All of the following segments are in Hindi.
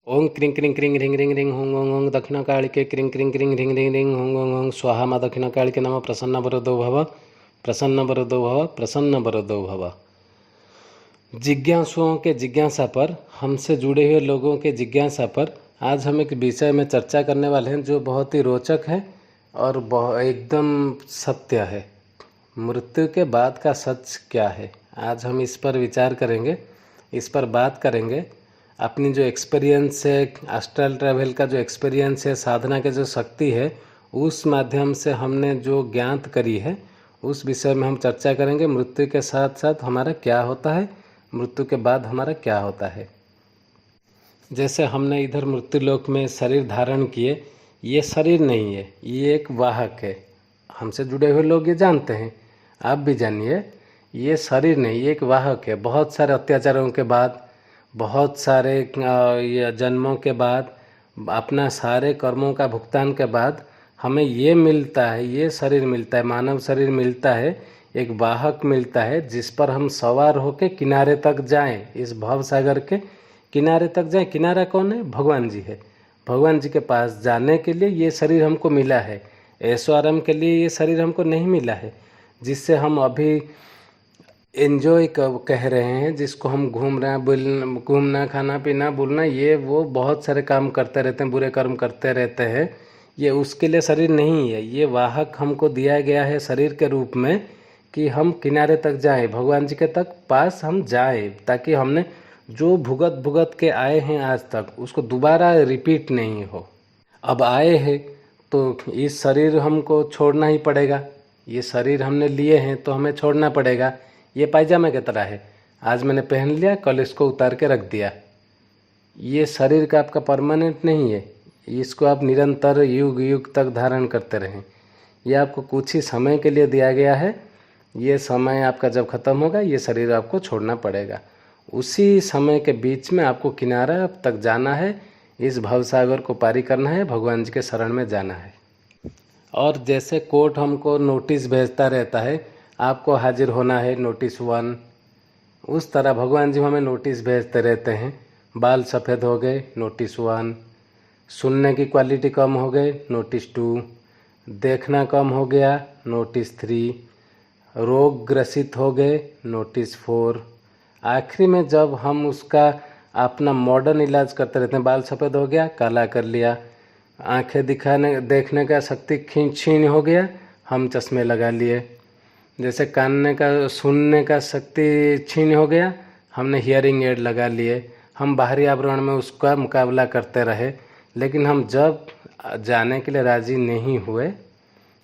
ओं क्रिं क्रिं क्रिं रिंग रिंग रिंग हों ओं ओं दक्षिणकालिके क्रिं क्रिं क्रिं रिंग रिंग रिंग हों ओं ओं स्वाहा माँ दक्षिणकालिके नमः प्रसन्नवरदो भव प्रसन्नवरदो भव प्रसन्नवरदो भव। जिज्ञासुओं के जिज्ञासा पर, हमसे जुड़े हुए लोगों के जिज्ञासा पर आज हम एक विषय में चर्चा करने वाले हैं जो बहुत ही रोचक है और एकदम सत्य है। मृत्यु के बाद का सच क्या है, आज हम इस पर विचार करेंगे, इस पर बात करेंगे। अपनी जो एक्सपीरियंस है, एस्ट्रल ट्रैवल का जो एक्सपीरियंस है, साधना के जो शक्ति है, उस माध्यम से हमने जो ज्ञात करी है उस विषय में हम चर्चा करेंगे। मृत्यु के साथ साथ हमारा क्या होता है, मृत्यु के बाद हमारा क्या होता है। जैसे हमने इधर मृत्यु लोक में शरीर धारण किए, ये शरीर नहीं है, ये एक वाहक है। हमसे जुड़े हुए लोग ये जानते हैं, आप भी जानिए, ये शरीर नहीं, ये एक वाहक है। बहुत सारे अत्याचारों के बाद, बहुत सारे जन्मों के बाद, अपना सारे कर्मों का भुगतान के बाद हमें ये मिलता है, ये शरीर मिलता है, मानव शरीर मिलता है, एक वाहक मिलता है जिस पर हम सवार होकर किनारे तक जाएं, इस भव सागर के किनारे तक जाएं। किनारा कौन है? भगवान जी है। भगवान जी के पास जाने के लिए ये शरीर हमको मिला है। ऐशो आराम के लिए ये शरीर हमको नहीं मिला है, जिससे हम अभी एंजॉय कह रहे हैं, जिसको हम घूमना, खाना पीना, बोलना, ये वो बहुत सारे काम करते रहते हैं, बुरे कर्म करते रहते हैं। ये उसके लिए शरीर नहीं है, ये वाहक हमको दिया गया है शरीर के रूप में कि हम किनारे तक जाएं, भगवान जी के तक पास हम जाएं, ताकि हमने जो भुगत भुगत के आए हैं आज तक उसको दोबारा रिपीट नहीं हो। अब आए हैं तो इस शरीर हमको छोड़ना ही पड़ेगा। ये शरीर हमने लिए हैं तो हमें छोड़ना पड़ेगा। ये पायजामे की तरह है, आज मैंने पहन लिया, कल इसको उतार के रख दिया। ये शरीर का आपका परमानेंट नहीं है, इसको आप निरंतर युग युग तक धारण करते रहें। ये आपको कुछ ही समय के लिए दिया गया है। ये समय आपका जब ख़त्म होगा, ये शरीर आपको छोड़ना पड़ेगा। उसी समय के बीच में आपको किनारा तक जाना है, इस भवसागर को पारी करना है, भगवान जी के शरण में जाना है। और जैसे कोर्ट हमको नोटिस भेजता रहता है, आपको हाजिर होना है, नोटिस 1, उस तरह भगवान जी हमें नोटिस भेजते रहते हैं। बाल सफ़ेद हो गए, नोटिस 1, सुनने की क्वालिटी कम हो गई, नोटिस 2, देखना कम हो गया, नोटिस 3, रोग ग्रसित हो गए, नोटिस 4। आखिरी में जब हम उसका अपना मॉडर्न इलाज करते रहते हैं, बाल सफ़ेद हो गया, काला कर लिया, आंखें देखने का शक्ति छीन हो गया, हम चश्मे लगा लिए। जैसे सुनने का शक्ति छीन हो गया, हमने हियरिंग एड लगा लिए। हम बाहरी आवरण में उसका मुकाबला करते रहे, लेकिन हम जब जाने के लिए राज़ी नहीं हुए,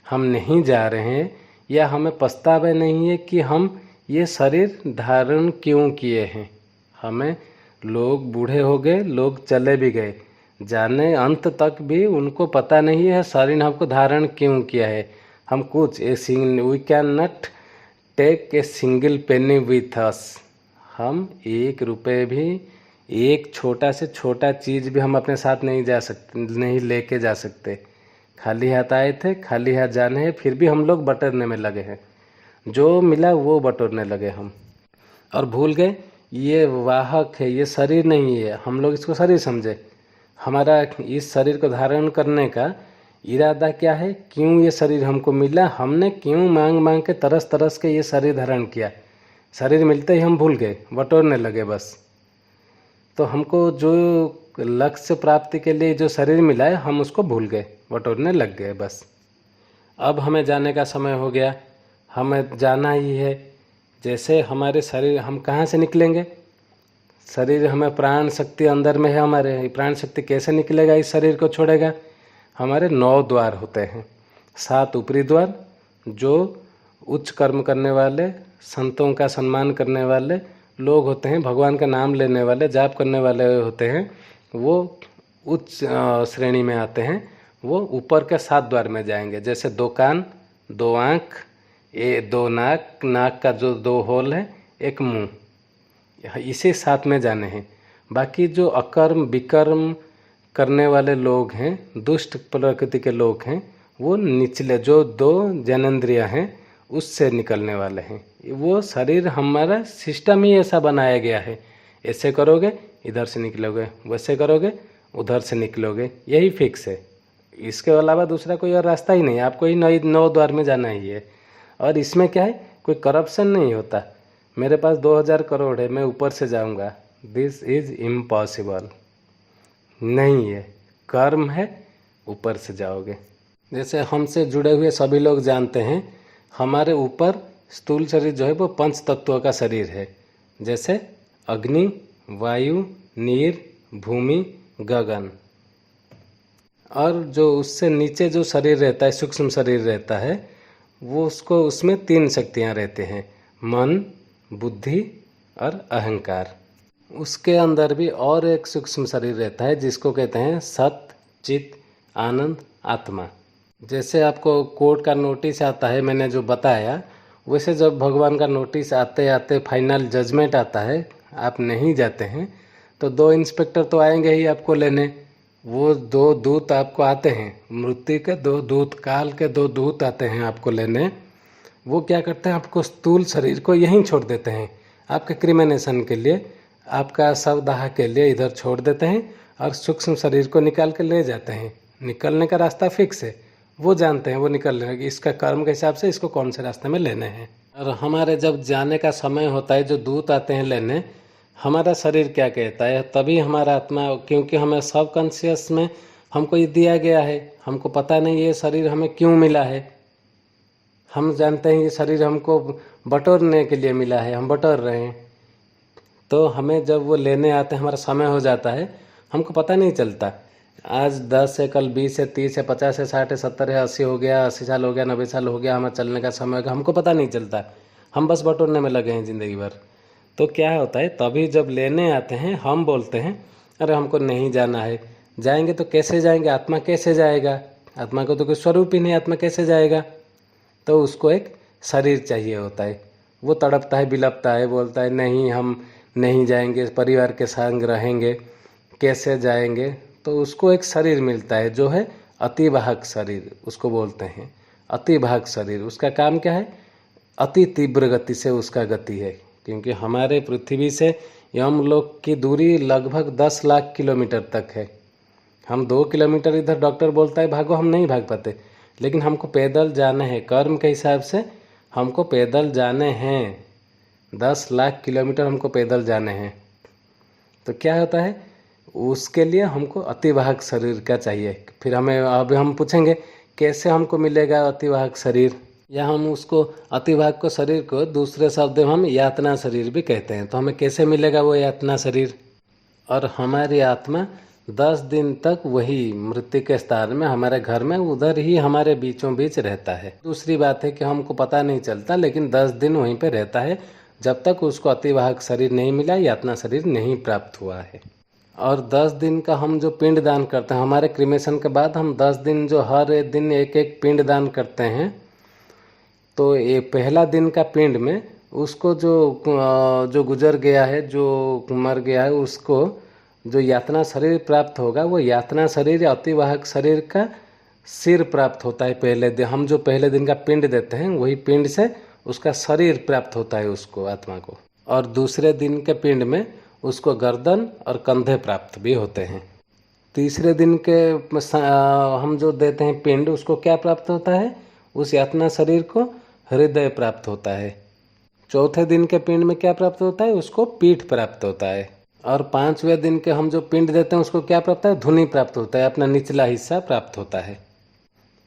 हम नहीं जा रहे हैं, या हमें पछतावा नहीं है कि हम ये शरीर धारण क्यों किए हैं। हमें लोग बूढ़े हो गए, लोग चले भी गए, जाने अंत तक भी उनको पता नहीं है शरीर ने हमको धारण क्यों किया है। हम we can not take a single penny with us. हम 1 रुपये भी, एक छोटा से छोटा चीज़ भी हम अपने साथ नहीं लेके जा सकते। खाली हाथ आए थे, खाली हाथ जाने हैं, फिर भी हम लोग बटोरने में लगे हैं। जो मिला वो बटोरने लगे हम, और भूल गए ये वाहक है, ये शरीर नहीं है। हम लोग इसको शरीर समझे। हमारा इस शरीर को धारण करने का इरादा क्या है, क्यों ये शरीर हमको मिला, हमने क्यों मांग मांग के तरस तरस के ये शरीर धारण किया। शरीर मिलते ही हम भूल गए, बटोरने लगे बस। तो हमको जो लक्ष्य प्राप्ति के लिए जो शरीर मिला है, हम उसको भूल गए, बटोरने लग गए बस। अब हमें जाने का समय हो गया, हमें जाना ही है। जैसे हमारे शरीर, हम कहाँ से निकलेंगे? शरीर, हमें प्राण शक्ति अंदर में है हमारे। प्राण शक्ति कैसे निकलेगा, इस शरीर को छोड़ेगा? हमारे 9 द्वार होते हैं। 7 ऊपरी द्वार, जो उच्च कर्म करने वाले, संतों का सम्मान करने वाले लोग होते हैं, भगवान का नाम लेने वाले, जाप करने वाले होते हैं, वो उच्च श्रेणी में आते हैं। वो ऊपर के 7 द्वार में जाएंगे। जैसे 2 कान, 2 आँख, 2 नाक, नाक का जो 2 होल है, 1 मुंह, इसे 7 में जाने हैं। बाकी जो अकर्म विकर्म करने वाले लोग हैं, दुष्ट प्रकृति के लोग हैं, वो निचले जो 2 जनेंद्रिय हैं उससे निकलने वाले हैं। वो शरीर, हमारा सिस्टम ही ऐसा बनाया गया है। ऐसे करोगे इधर से निकलोगे, वैसे करोगे उधर से निकलोगे, यही फिक्स है। इसके अलावा दूसरा कोई और रास्ता ही नहीं है, आपको ही नौ द्वार में जाना ही है। और इसमें क्या है, कोई करप्शन नहीं होता। मेरे पास 2000 करोड़ है, मैं ऊपर से जाऊंगा, दिस इज इम्पॉसिबल, नहीं है। कर्म है, ऊपर से जाओगे। जैसे हमसे जुड़े हुए सभी लोग जानते हैं, हमारे ऊपर स्थूल शरीर जो है वो 5 तत्वों का शरीर है, जैसे अग्नि, वायु, नीर, भूमि, गगन। और जो उससे नीचे जो शरीर रहता है, सूक्ष्म शरीर रहता है, वो उसको उसमें 3 शक्तियाँ रहते हैं, मन, बुद्धि और अहंकार। उसके अंदर भी और एक सूक्ष्म शरीर रहता है जिसको कहते हैं सत, चित, आनंद, आत्मा। जैसे आपको कोर्ट का नोटिस आता है, मैंने जो बताया, वैसे जब भगवान का नोटिस आते आते फाइनल जजमेंट आता है, आप नहीं जाते हैं तो 2 इंस्पेक्टर तो आएंगे ही आपको लेने। वो 2 दूत आपको आते हैं, मृत्यु के 2 दूत, काल के 2 दूत आते हैं आपको लेने। वो क्या करते हैं, आपको स्थूल शरीर को यहीं छोड़ देते हैं, आपके क्रिमिनेशन के लिए, आपका शवदाह के लिए इधर छोड़ देते हैं, और सूक्ष्म शरीर को निकाल के ले जाते हैं। निकलने का रास्ता फिक्स है, वो जानते हैं, वो निकल रहे हैं, इसका कर्म के हिसाब से इसको कौन से रास्ते में लेने हैं। और हमारे जब जाने का समय होता है, जो दूत आते हैं लेने, हमारा शरीर क्या कहता है, तभी हमारा आत्मा, क्योंकि हमें सब कॉन्शियस में हमको ये दिया गया है, हमको पता नहीं ये शरीर हमें क्यों मिला है। हम जानते हैं ये शरीर हमको बटोरने के लिए मिला है, हम बटोर रहे हैं। तो हमें जब वो लेने आते हैं, हमारा समय हो जाता है, हमको पता नहीं चलता, आज 10 है, कल 20 है, 30 है, 50 है, 60 है, 70 है, 80 हो गया, 80 साल हो गया, 90 साल हो गया, हमें चलने का समय हो गया, हमको पता नहीं चलता, हम बस बटोरने में लगे हैं ज़िंदगी भर। तो क्या होता है, तभी जब लेने आते हैं हम बोलते हैं अरे हमको नहीं जाना है। जाएंगे तो कैसे जाएंगे, आत्मा कैसे जाएगा, आत्मा को तो कोई स्वरूप ही नहीं, आत्मा कैसे जाएगा। तो उसको एक शरीर चाहिए होता है, वो तड़पता है, बिलपता है, बोलता है नहीं हम नहीं जाएंगे, परिवार के संग रहेंगे, कैसे जाएंगे। तो उसको एक शरीर मिलता है जो है अतिवाहक शरीर, उसको बोलते हैं अतिवाहक शरीर। उसका काम क्या है, अति तीव्र गति से उसका गति है, क्योंकि हमारे पृथ्वी से यमलोक की दूरी लगभग 10 लाख किलोमीटर तक है। हम 2 किलोमीटर इधर डॉक्टर बोलता है भागो, हम नहीं भाग पाते, लेकिन हमको पैदल जाना है, कर्म के हिसाब से हमको पैदल जाने हैं, 10 लाख किलोमीटर हमको पैदल जाने हैं। तो क्या होता है, उसके लिए हमको अतिवाहक शरीर का चाहिए। फिर हमें अब हम पूछेंगे कैसे हमको मिलेगा अतिवाहक शरीर, या हम उसको अतिवाहक को शरीर को दूसरे शब्द में हम यातना शरीर भी कहते हैं। तो हमें कैसे मिलेगा वो यातना शरीर। और हमारी आत्मा 10 दिन तक वही मृत्यु के स्थान में, हमारे घर में, उधर ही हमारे बीचों बीच रहता है। दूसरी बात है कि हमको पता नहीं चलता, लेकिन 10 दिन वहीं पे रहता है, जब तक उसको अतिवाहक शरीर नहीं मिला, यातना शरीर नहीं प्राप्त हुआ है। और 10 दिन का हम जो पिंड दान करते हैं, हमारे क्रिमेशन के बाद हम 10 दिन जो हर दिन एक एक पिंड दान करते हैं, तो ये पहला दिन का पिंड में उसको जो गुजर गया है, जो मर गया है, उसको जो यातना शरीर प्राप्त होगा, वो यातना शरीर या अतिवाहक शरीर का सिर प्राप्त होता है। पहले दिन हम जो पहले दिन का पिंड देते हैं, वही पिंड से उसका शरीर प्राप्त होता है उसको, आत्मा को। और दूसरे दिन के पिंड में उसको गर्दन और कंधे प्राप्त भी होते हैं। तीसरे दिन के हम जो देते हैं पिंड, उसको क्या प्राप्त होता है, उस यातना शरीर को हृदय प्राप्त होता है। चौथे दिन के पिंड में क्या प्राप्त होता है, उसको पीठ प्राप्त होता है। और 5वें दिन के हम जो पिंड देते हैं, उसको क्या प्राप्त है, धुनी प्राप्त होता है, अपना निचला हिस्सा प्राप्त होता है।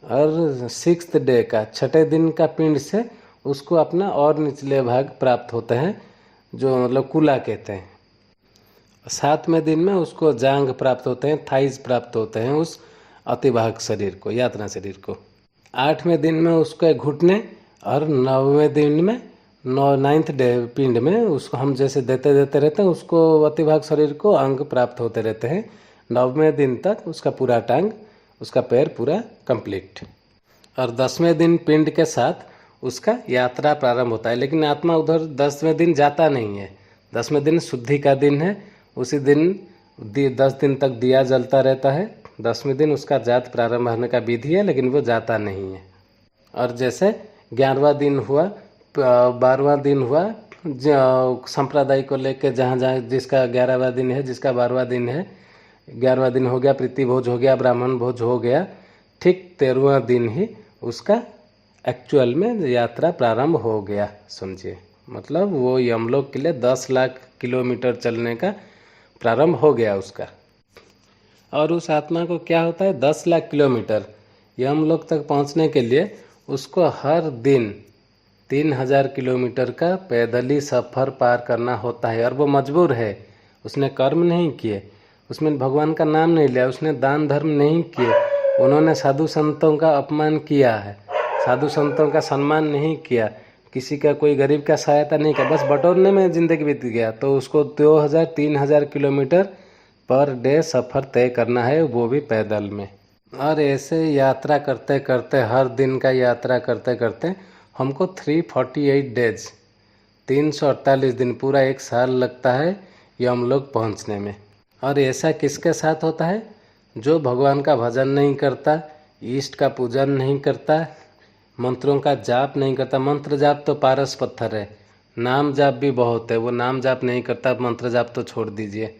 और 6th डे का, 6ठे दिन का पिंड से उसको अपना और निचले भाग प्राप्त होते हैं, जो मतलब कुला कहते हैं। 7वें दिन में उसको जांघ प्राप्त होते हैं, थाइज प्राप्त होते हैं उस अतिवाहक शरीर को, यातना शरीर को। 8वें दिन में उसको घुटने, और 9वें दिन में 9th डे पिंड में उसको हम जैसे देते रहते हैं, उसको अतिवाहक शरीर को अंग प्राप्त होते रहते हैं। 9वें दिन तक उसका पूरा टांग, उसका पैर पूरा कंप्लीट। और 10वें दिन पिंड के साथ उसका यात्रा प्रारंभ होता है। लेकिन आत्मा उधर 10वें दिन जाता नहीं है, 10वें दिन शुद्धि का दिन है, उसी दिन 10 दिन तक दिया जलता रहता है। 10वें दिन उसका जात प्रारंभ होने का विधि है, लेकिन वो जाता नहीं है। और जैसे 11वां दिन हुआ, 12वां दिन हुआ, संप्रदाय को लेकर जहाँ जिसका 11वां दिन है, जिसका 12वां दिन है, 11वां दिन हो गया, प्रीति भोज हो गया, ब्राह्मण भोज हो गया, ठीक 13वां दिन ही उसका एक्चुअल में यात्रा प्रारंभ हो गया। समझिए, मतलब वो यमलोक के लिए 10 लाख किलोमीटर चलने का प्रारंभ हो गया उसका। और उस आत्मा को क्या होता है, 10 लाख किलोमीटर यमलोक तक पहुंचने के लिए उसको हर दिन 3000 किलोमीटर का पैदली सफ़र पार करना होता है। और वो मजबूर है, उसने कर्म नहीं किए, उसमें भगवान का नाम नहीं लिया, उसने दान धर्म नहीं किए, उन्होंने साधु संतों का अपमान किया है, साधु संतों का सम्मान नहीं किया, किसी का कोई गरीब का सहायता नहीं किया, बस बटोरने में ज़िंदगी बीत गया, तो उसको 2000-3000 किलोमीटर पर डे सफ़र तय करना है, वो भी पैदल में। और ऐसे यात्रा करते करते, हर दिन का यात्रा करते करते हमको 348 डेज 348 दिन, पूरा 1 साल लगता है यमलोक पहुंचने में। और ऐसा किसके साथ होता है, जो भगवान का भजन नहीं करता, ईष्ट का पूजन नहीं करता, मंत्रों का जाप नहीं करता। मंत्र जाप तो पारस पत्थर है, नाम जाप भी बहुत है, वो नाम जाप नहीं करता, मंत्र जाप तो छोड़ दीजिए,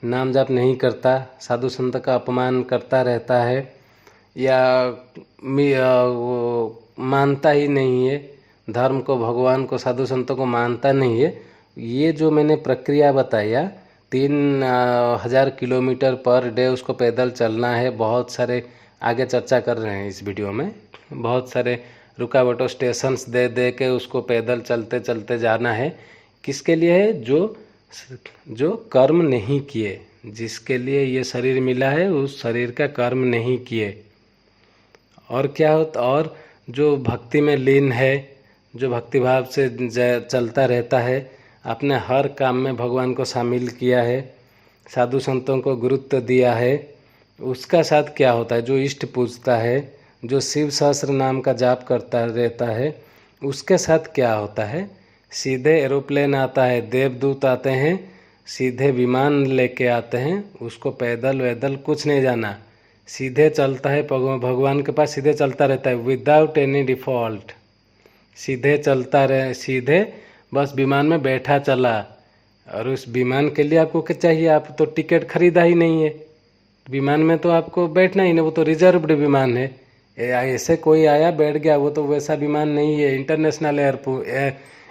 नाम जाप नहीं करता, साधु संत का अपमान करता रहता है, या वो मानता ही नहीं है धर्म को, भगवान को, साधु संतों को मानता नहीं है। ये जो मैंने प्रक्रिया बताया, 3000 किलोमीटर पर डे उसको पैदल चलना है। बहुत सारे आगे चर्चा कर रहे हैं इस वीडियो में, बहुत सारे रुकावटों स्टेशंस दे दे के उसको पैदल चलते चलते जाना है। किसके लिए है, जो कर्म नहीं किए, जिसके लिए ये शरीर मिला है उस शरीर का कर्म नहीं किए। और क्या होता, और जो भक्ति में लीन है, जो भक्ति भाव से चलता रहता है, अपने हर काम में भगवान को शामिल किया है, साधु संतों को गुरुत्व दिया है, उसका साथ क्या होता है, जो इष्ट पूजता है, जो शिव सहस्त्र नाम का जाप करता रहता है, उसके साथ क्या होता है, सीधे एरोप्लेन आता है, देवदूत आते हैं, सीधे विमान लेके आते हैं, उसको पैदल वैदल कुछ नहीं जाना, सीधे चलता है भगवान के पास, सीधे चलता रहता है विदाउट एनी डिफ़ॉल्ट, सीधे चलता रहे, सीधे बस विमान में बैठा चला। और उस विमान के लिए आपको क्या चाहिए, आप तो टिकट खरीदा ही नहीं है, विमान में तो आपको बैठना ही नहीं, वो तो रिजर्व्ड विमान है। ऐसे कोई आया बैठ गया, वो तो वैसा विमान नहीं है, इंटरनेशनल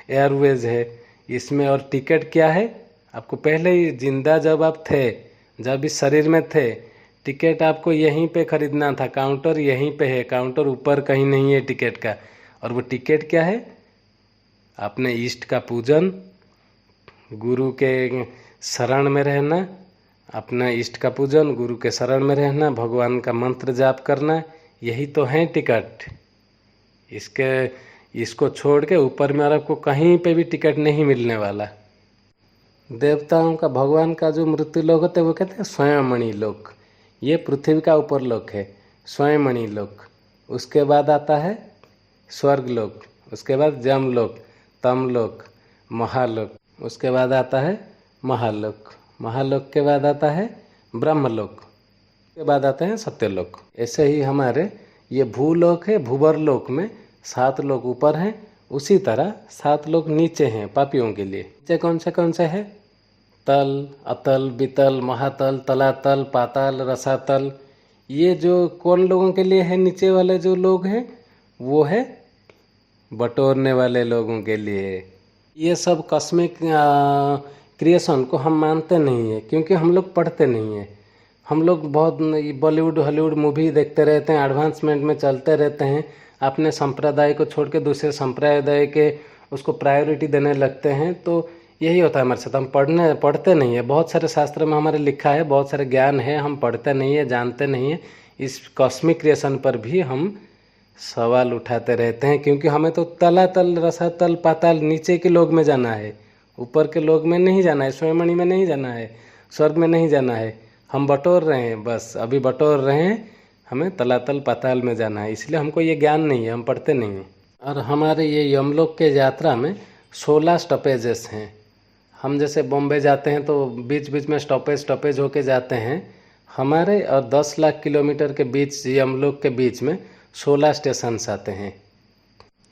एयरवेज है इसमें। और टिकट क्या है, आपको पहले ही जिंदा जब आप थे, जब इस शरीर में थे, टिकट आपको यहीं पे खरीदना था, काउंटर यहीं पे है, काउंटर ऊपर कहीं नहीं है टिकट का। और वो टिकट क्या है, अपने इष्ट का पूजन, गुरु के शरण में रहना, अपना इष्ट का पूजन, गुरु के शरण में रहना, भगवान का मंत्र जाप करना, यही तो है टिकट। इसको छोड़ के ऊपर में आपको कहीं पे भी टिकट नहीं मिलने वाला। देवताओं का, भगवान का जो मृत्यु लोक होते हैं वो कहते हैं स्वयंमणि लोक, ये पृथ्वी का ऊपर लोक है, स्वयंमणि लोक। उसके बाद आता है स्वर्ग लोक, उसके बाद जमलोक, तमलोक, महालोक, उसके बाद आता है महालोक, महालोक के बाद आता है ब्रह्मलोक, के बाद आते हैं सत्यलोक। ऐसे ही हमारे ये भूलोक है, भूवर लोक में 7 लोक ऊपर हैं, उसी तरह 7 लोक नीचे हैं पापियों के लिए। नीचे कौन से है, तल, अतल, बितल, महातल, तलातल, पाताल, रसातल। ये जो कौन लोगों के लिए है, नीचे वाले जो लोग हैं वो है बटोरने वाले लोगों के लिए। ये सब कॉस्मिक क्रिएशन को हम मानते नहीं है, क्योंकि हम लोग पढ़ते नहीं हैं। हम लोग बहुत बॉलीवुड हॉलीवुड मूवी देखते रहते हैं, एडवांसमेंट में चलते रहते हैं, अपने संप्रदाय को छोड़ के दूसरे संप्रदाय के उसको प्रायोरिटी देने लगते हैं। तो यही होता है हमारे साथ, हम पढ़ते नहीं है। बहुत सारे शास्त्र में हमारे लिखा है, बहुत सारे ज्ञान है, हम पढ़ते नहीं है, जानते नहीं है। इस कॉस्मिक क्रिएशन पर भी हम सवाल उठाते रहते हैं, क्योंकि हमें तो तलातल, रसातल, पाताल, नीचे के लोग में जाना है, ऊपर के लोग में नहीं जाना है, स्वयंमणि में नहीं जाना है, स्वर्ग में नहीं जाना है। हम बटोर रहे हैं, बस अभी बटोर रहे हैं, हमें तलातल पाताल में जाना है, इसलिए हमको ये ज्ञान नहीं है, हम पढ़ते नहीं हैं। और हमारे ये यमलोक के यात्रा में 16 स्टॉपेजेस हैं। हम जैसे बॉम्बे जाते हैं तो बीच बीच में स्टॉपेज होके जाते हैं, हमारे और 10 लाख किलोमीटर के बीच, यमलोक के बीच में 16 स्टेशन आते हैं।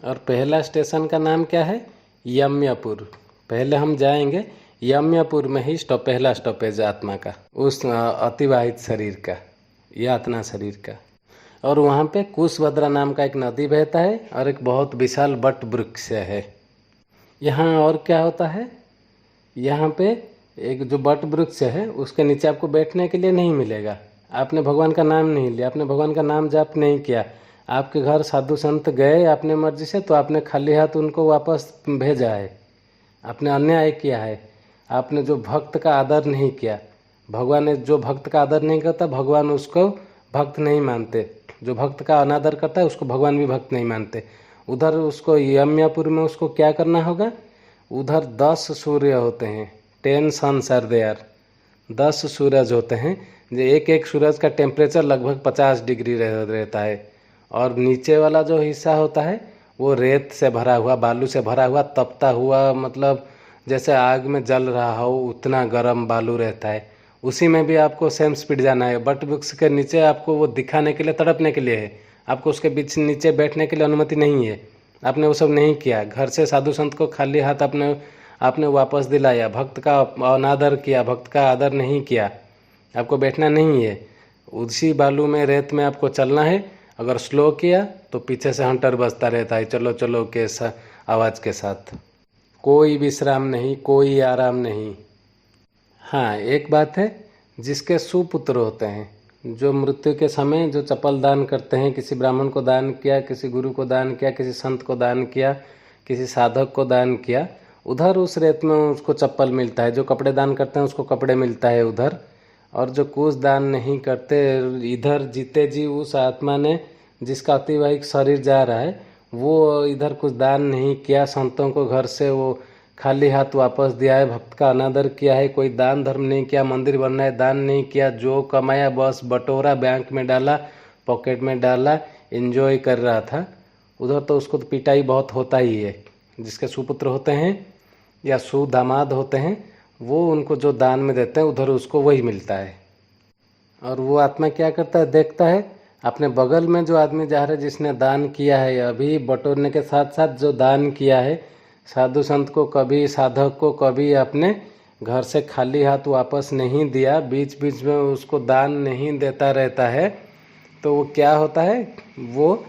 और पहला स्टेशन का नाम क्या है, यम्यपुर। पहले हम जाएंगे यम्यापुर में ही पहला स्टॉपेज आत्मा का, उस अतिवाहित शरीर का, यातना शरीर का। और वहाँ पे कुशभद्रा नाम का एक नदी बहता है और एक बहुत विशाल बट वृक्ष है। यहाँ और क्या होता है, यहाँ पे एक जो बट वृक्ष है उसके नीचे आपको बैठने के लिए नहीं मिलेगा। आपने भगवान का नाम नहीं लिया, आपने भगवान का नाम जाप नहीं किया, आपके घर साधु संत गए अपने मर्जी से, तो आपने खाली हाथ उनको वापस भेजा है, आपने अन्याय किया है, आपने जो भक्त का आदर नहीं किया। भगवान ने जो भक्त का आदर नहीं करता भगवान उसको भक्त नहीं मानते, जो भक्त का अनादर करता है उसको भगवान भी भक्त नहीं मानते। उधर उसको यम्यापुर में उसको क्या करना होगा, उधर 10 सूर्य होते हैं, 10 सन्स आर देयर, 10 सूरज होते हैं। जो एक एक सूरज का टेम्परेचर लगभग 50 डिग्री रहता है। और नीचे वाला जो हिस्सा होता है वो रेत से भरा हुआ, बालू से भरा हुआ, तपता हुआ, मतलब जैसे आग में जल रहा हो उतना गर्म बालू रहता है। उसी में भी आपको सेम स्पीड जाना है। बट वृक्ष के नीचे आपको वो दिखाने के लिए, तड़पने के लिए है, आपको उसके बीच नीचे बैठने के लिए अनुमति नहीं है। आपने वो सब नहीं किया, घर से साधु संत को खाली हाथ आपने वापस दिलाया, भक्त का अनादर किया, भक्त का आदर नहीं किया, आपको बैठना नहीं है। उसी बालू में रेत में आपको चलना है। अगर स्लो किया तो पीछे से हंटर बजता रहता है, चलो चलो के आवाज़ के साथ। कोई विश्राम नहीं, कोई आराम नहीं। हाँ, एक बात है, जिसके सुपुत्र होते हैं, जो मृत्यु के समय जो चप्पल दान करते हैं, किसी ब्राह्मण को दान किया, किसी गुरु को दान किया, किसी संत को दान किया, किसी साधक को दान किया, उधर उस रेत में उसको चप्पल मिलता है। जो कपड़े दान करते हैं उसको कपड़े मिलता है उधर। और जो कुछ दान नहीं करते, इधर जीते जी उस आत्मा ने, जिसका अतिवाहिक शरीर जा रहा है, वो इधर कुछ दान नहीं किया, संतों को घर से वो खाली हाथ वापस दिया है, भक्त का अनादर किया है, कोई दान धर्म नहीं किया, मंदिर बनना है दान नहीं किया, जो कमाया बस बटोरा, बैंक में डाला, पॉकेट में डाला, एंजॉय कर रहा था, उधर तो उसको तो पिटाई बहुत होता ही है। जिसके सुपुत्र होते हैं या सुदामाद होते हैं, वो उनको जो दान में देते हैं उधर उसको वही मिलता है। और वो आत्मा क्या करता है, देखता है अपने बगल में जो आदमी जा रहा है, जिसने दान किया है, अभी बटोरने के साथ साथ जो दान किया है, साधु संत को कभी, साधक को कभी अपने घर से खाली हाथ वापस नहीं दिया, बीच बीच में उसको दान नहीं देता रहता है, तो वो क्या होता है, वो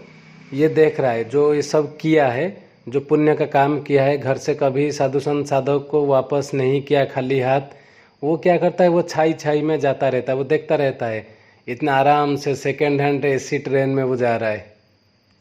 ये देख रहा है जो ये सब किया है, जो पुण्य का काम किया है, घर से कभी साधु संत साधक को वापस नहीं किया खाली हाथ, वो क्या करता है, वो छाई छाई में जाता रहता है, वो देखता रहता है। इतना आराम से सेकेंड हैंड एसी ट्रेन में वो जा रहा है,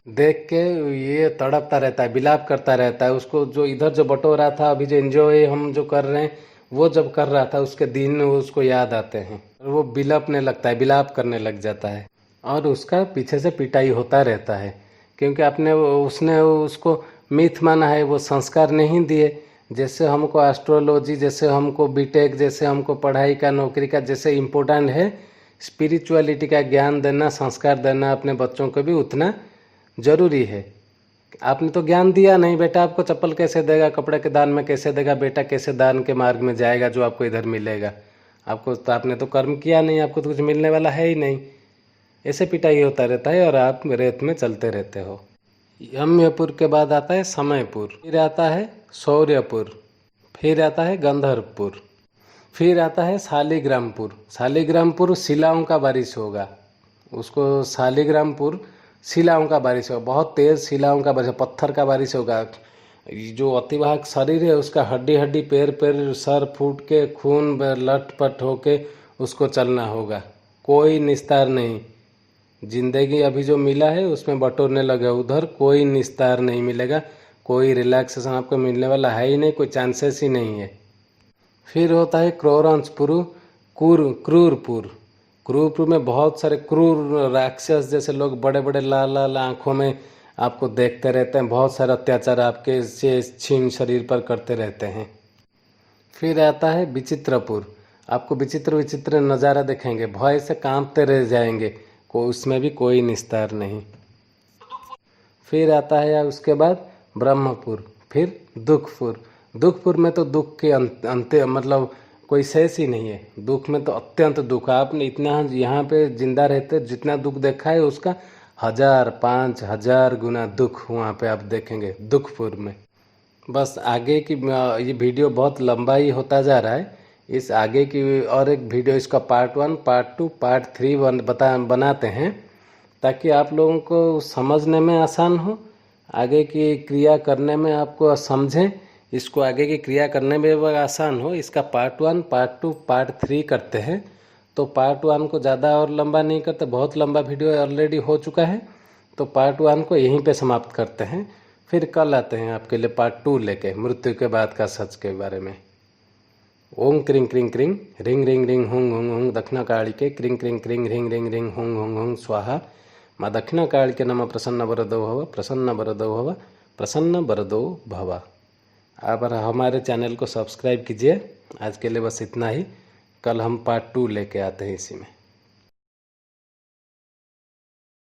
देख के ये तड़पता रहता है, विलाप करता रहता है। उसको जो इधर जो बटोर रहा था, अभी जो एंजॉय हम जो कर रहे हैं, वो जब कर रहा था उसके दिन उसको याद आते हैं, वो बिलपने लगता है, विलाप करने लग जाता है। और उसका पीछे से पिटाई होता रहता है, क्योंकि उसने उसको मिथ माना है, वो संस्कार नहीं दिए। जैसे हमको एस्ट्रोलॉजी, जैसे हमको बीटेक, जैसे हमको पढ़ाई का, नौकरी का जैसे इम्पोर्टेंट है, स्पिरिचुअलिटी का ज्ञान देना, संस्कार देना अपने बच्चों को भी उतना जरूरी है। आपने तो ज्ञान दिया नहीं, बेटा आपको चप्पल कैसे देगा, कपड़े के दान में कैसे देगा, बेटा कैसे दान के मार्ग में जाएगा जो आपको इधर मिलेगा, आपको तो, आपने तो कर्म किया नहीं, आपको तो कुछ मिलने वाला है ही नहीं। ऐसे पिटाई होता रहता है और आप रेत में चलते रहते हो। यम्यपुर के बाद आता है समयपुर, फिर आता है शौर्यपुर, फिर आता है गंधर्वपुर, फिर आता है शालिग्रामपुर। शालिग्रामपुर शिलाओं का बारिश होगा, उसको शालिग्रामपुर शिलाओं का बारिश होगा, बहुत तेज़ शिलाओं का बारिश, पत्थर का बारिश होगा। जो अतिवाहक शरीर है उसका हड्डी हड्डी, पैर पैर, सर फूट के खून लटपट होके उसको चलना होगा, कोई निस्तार नहीं। जिंदगी अभी जो मिला है उसमें बटोरने लगे, उधर कोई निस्तार नहीं मिलेगा, कोई रिलैक्सेशन आपको मिलने वाला है ही नहीं, कोई चांसेस ही नहीं है। फिर होता है क्रोरंसपुर, क्रूरपुर। क्रूरपुर में बहुत सारे क्रूर राक्षस जैसे लोग, बड़े बड़े लाल लाल आँखों में आपको देखते रहते हैं, बहुत सारे अत्याचार आपके से छीन शरीर पर करते रहते हैं। फिर आता है विचित्रपुर, आपको विचित्र विचित्र नज़ारा देखेंगे, भय से कांपते रह जाएंगे, उसमें भी कोई निस्तार नहीं। फिर आता है उसके बाद ब्रह्मपुर, फिर दुखपुर। दुखपुर में तो दुख के अंत मतलब कोई शेष ही नहीं है, दुख में तो अत्यंत दुख। आपने इतना यहाँ पे जिंदा रहते जितना दुख देखा है उसका 1000 5000 गुना दुख वहाँ पे आप देखेंगे दुखपुर में। बस आगे की ये वीडियो बहुत लंबा ही होता जा रहा है। इस आगे की और एक वीडियो, इसका पार्ट 1, पार्ट 2, पार्ट 3 बनाते हैं, ताकि आप लोगों को समझने में आसान हो, आगे की क्रिया करने में आपको समझें, इसको आगे की क्रिया करने में भी आसान हो। इसका पार्ट 1, पार्ट 2, पार्ट 3 करते हैं। तो पार्ट 1 को ज़्यादा और लंबा नहीं करते, बहुत लंबा वीडियो ऑलरेडी हो चुका है, तो पार्ट 1 को यहीं पे समाप्त करते हैं। फिर कल आते हैं आपके लिए पार्ट 2 लेके, मृत्यु के बाद का सच के बारे में। ओम क्रिंग क्रिंग क्रिंग रिंग रिंग रिंग हुंग हुंग हुंग दक्षिणा काली के क्रिंग क्रिंग क्रिंग रिंग रिंग रिंग हुंग हुंग हुंग स्वाहा। माँ दक्षिणा काली के नमः प्रसन्न वरदो भव, प्रसन्न वरदो भव, प्रसन्न वरदो भव। आप हमारे चैनल को सब्सक्राइब कीजिए। आज के लिए बस इतना ही। कल हम पार्ट 2 लेके आते हैं इसी में।